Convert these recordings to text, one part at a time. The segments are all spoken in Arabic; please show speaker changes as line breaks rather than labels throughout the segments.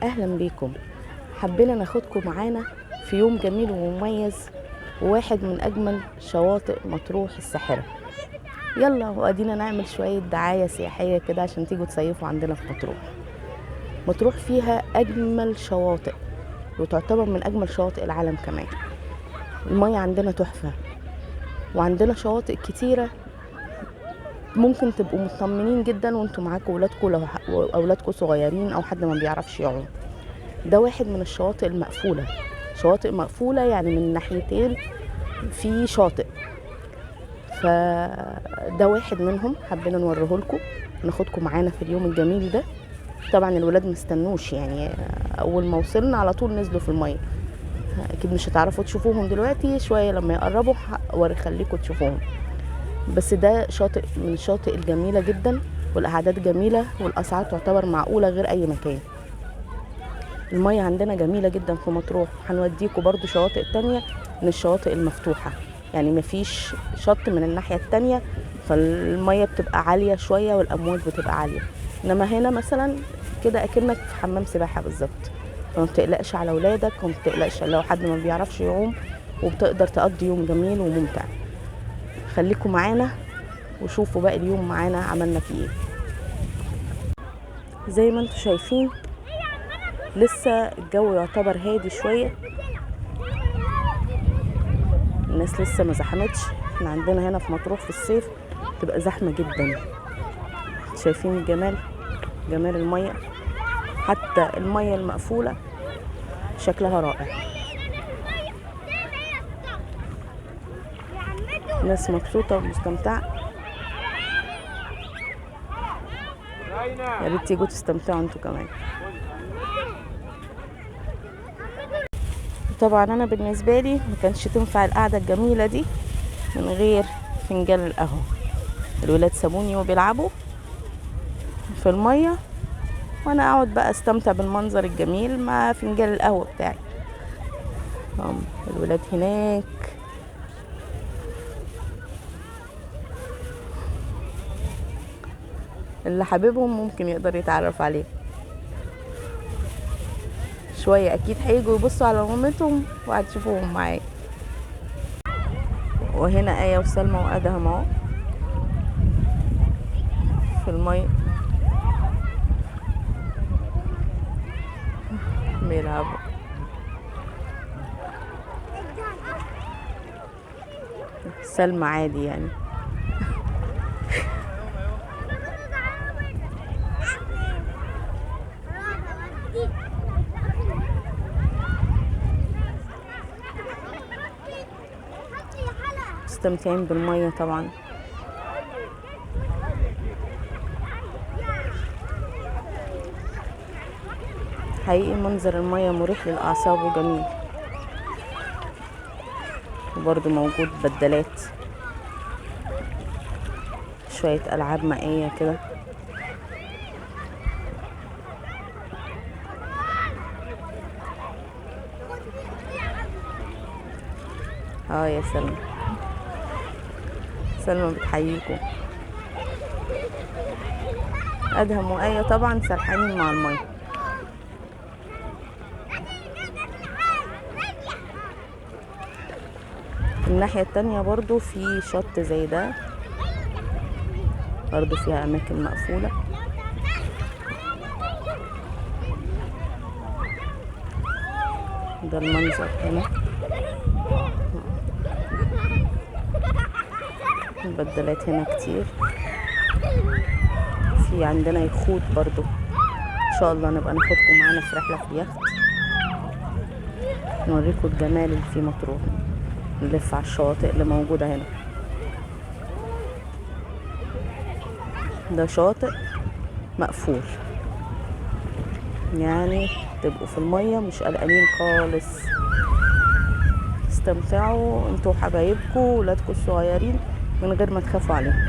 اهلا بيكم. حبينا ناخدكم معانا في يوم جميل ومميز وواحد من اجمل شواطئ مطروح الساحره. يلا وادينا نعمل شويه دعايه سياحيه كده عشان تيجوا تصيفوا عندنا في مطروح. مطروح فيها اجمل شواطئ وتعتبر من اجمل شواطئ العالم كمان. المية عندنا تحفه وعندنا شواطئ كتيره ممكن تبقوا مطمنين جدا وانتوا معاكم ولادكم، لو اولادكم صغيرين او حد ما بيعرفش يعوم. ده واحد من الشواطئ المقفولة. شواطئ مقفولة يعني من ناحيتين في شاطئ، فده واحد منهم حبينا نوريه لكم، ناخدكم معانا في اليوم الجميل ده. طبعا الولاد مستنوش، يعني اول ما وصلنا على طول نزلوا في المية. اكيد مش هتعرفوا تشوفوهم دلوقتي، شوية لما يقربوا خليكم تشوفوهم. بس ده شاطئ من الشاطئ الجميلة جدا، والاعداد جميلة والاسعار تعتبر معقولة غير اي مكان. المية عندنا جميلة جدا في مطروح. هنوديكوا برضو شواطئ تانية من الشواطئ المفتوحة، يعني مفيش شط من الناحية التانية فالمية بتبقى عالية شوية والأمواج بتبقى عالية. إنما هنا مثلا كده أكنك في حمام سباحة بالظبط، فما بتقلقش على ولادك وما بتقلقش لو حد ما بيعرفش يعوم، وبتقدر تقضي يوم جميل وممتع. خليكم معانا وشوفوا باقي اليوم معانا عملنا فيه ايه. زي ما انتوا شايفين لسه الجو يعتبر هادي شوية، الناس لسه ما زحمتش. احنا عندنا هنا في مطروح في الصيف تبقى زحمة جدا. شايفين الجمال، جمال المية، حتى المية المقفولة شكلها رائع. ناس مبسوطة ومستمتعة. يا ريت تيجوا تستمتعوا انتوا كمان. طبعا انا بالنسبة لي ما كانش تنفع القعدة الجميلة دي من غير فنجان القهوة. الولاد سابوني وبيلعبوا في المية وانا اقعد بقى استمتع بالمنظر الجميل مع فنجان القهوة بتاعي. الولاد هناك اللي حاببهم ممكن يقدر يتعرف عليه شوية. اكيد هيجوا يبصوا على مامتهم وهتشوفوهم معايا. وهنا آية وسلمى وأدهم اهو في المية بيلعبوا. سلمى عادي يعني. مستمتعين بالمية طبعا. حقيقي منظر المية مريح للأعصاب وجميل. وبرضه موجود بدلات، شوية ألعاب مائية كده. يا سلمى، سلمى بتحييكم. أدهم وآية طبعا سرحانين مع المية. الناحية التانية برضو في شط زي ده، برضو فيها أماكن مقفولة. ده المنظر هنا. البدلات هنا كتير. في عندنا يخوت برضو، ان شاء الله نبقى ناخدكم معانا في رحلة في اليخت نوريكم الجمال اللي في مطروح. نلف على الشواطئ اللي موجودة هنا. ده شاطئ مقفول، يعني تبقوا في المية مش قلقانين خالص. استمتعوا انتوا وحبايبكم وولادكم الصغيرين من غير ما تخافوا عليهم.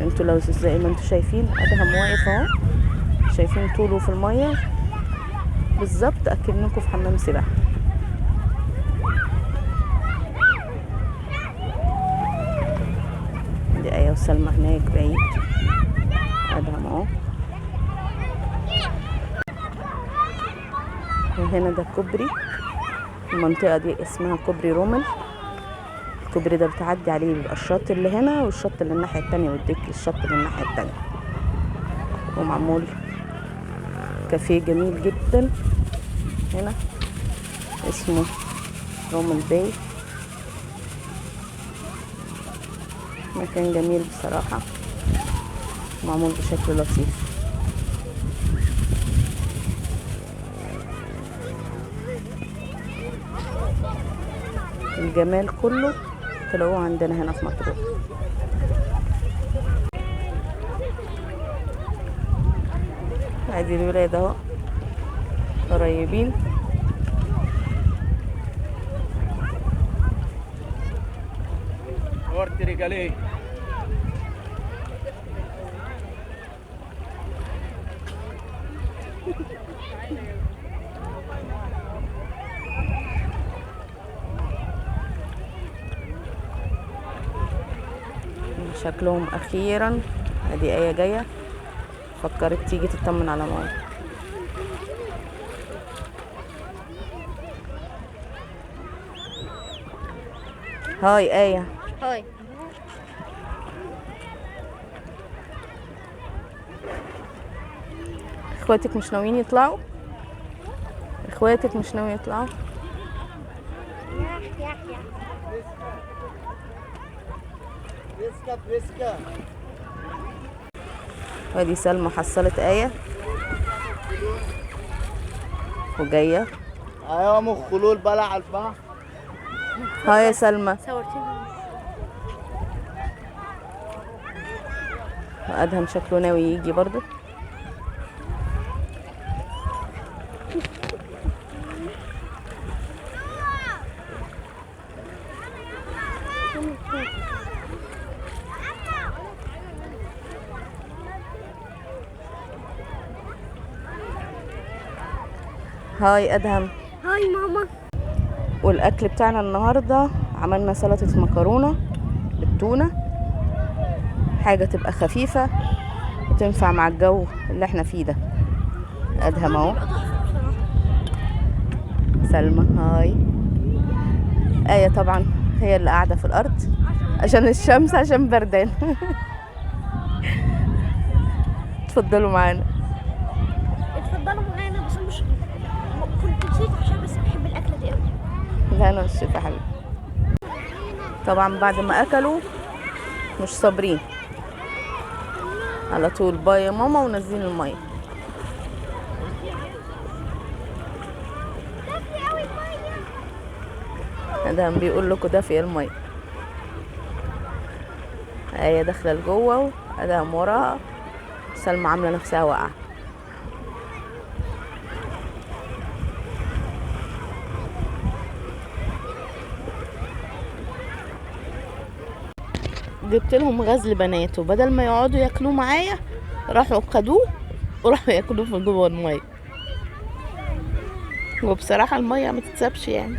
انتوا لو زي ما انتوا شايفين ادهم واقف اهو، شايفين طوله في المية بالظبط اكنكم في حمام سباحة. دي آية وسلمى هناك بعيد. ادهم اهو. وهنا ده كوبري، المنطقة دي اسمها كوبري رومل. الكوبري ده بتعدي عليه بيبقى الشط اللي هنا والشط اللي الناحية التانية، يوديك للشط اللي الناحية التانية. ومعمول كافيه جميل جدا هنا اسمه رومل باي. مكان جميل بصراحة، معمول بشكل لطيف. الجمال كله تلاقوه عندنا هنا في مطروح. ادي الولاد اهو قريبين. شكلهم اخيرا. ادي ايه جايه فكرت تيجي تطمن على ماما. هاي ايه.
هاي.
اخواتك مش ناويين يطلعوا؟ اخواتك مش ناويين يطلعوا؟ وادي سلمى حصلت آية وجاية.
ايوه ام خلول بلع البحر.
هاي يا سلمى.
صورتيني.
وادهم شكله ناوي يجي برضو. هاي ادهم.
هاي ماما.
والاكل بتاعنا النهارده عملنا سلطه مكرونه بالتونه، حاجه تبقى خفيفه وتنفع مع الجو اللي احنا فيه ده. ادهم اهو. سلمى هاي. آية طبعا هي اللي قاعده في الارض عشان الشمس، عشان بردان. اتفضلوا معانا.
اتفضلوا معانا. بس مش كنت نسيت عشان بس بحب الاكله دي قوي.
لا انا مش يا حبيبي. طبعا بعد ما اكلوا مش صابرين، على طول باي يا ماما ونزلين الميه. ادهم بيقول لكم دافيه الميه. آية داخله لجوه وادهم وراها. سلمى عامله نفسها واقعه. جبت لهم غزل بنات، وبدل ما يقعدوا ياكلوه معايا راحوا خدوه وراحوا ياكلوه في جوه الميه. وبصراحه الميه ما تتسابش يعني.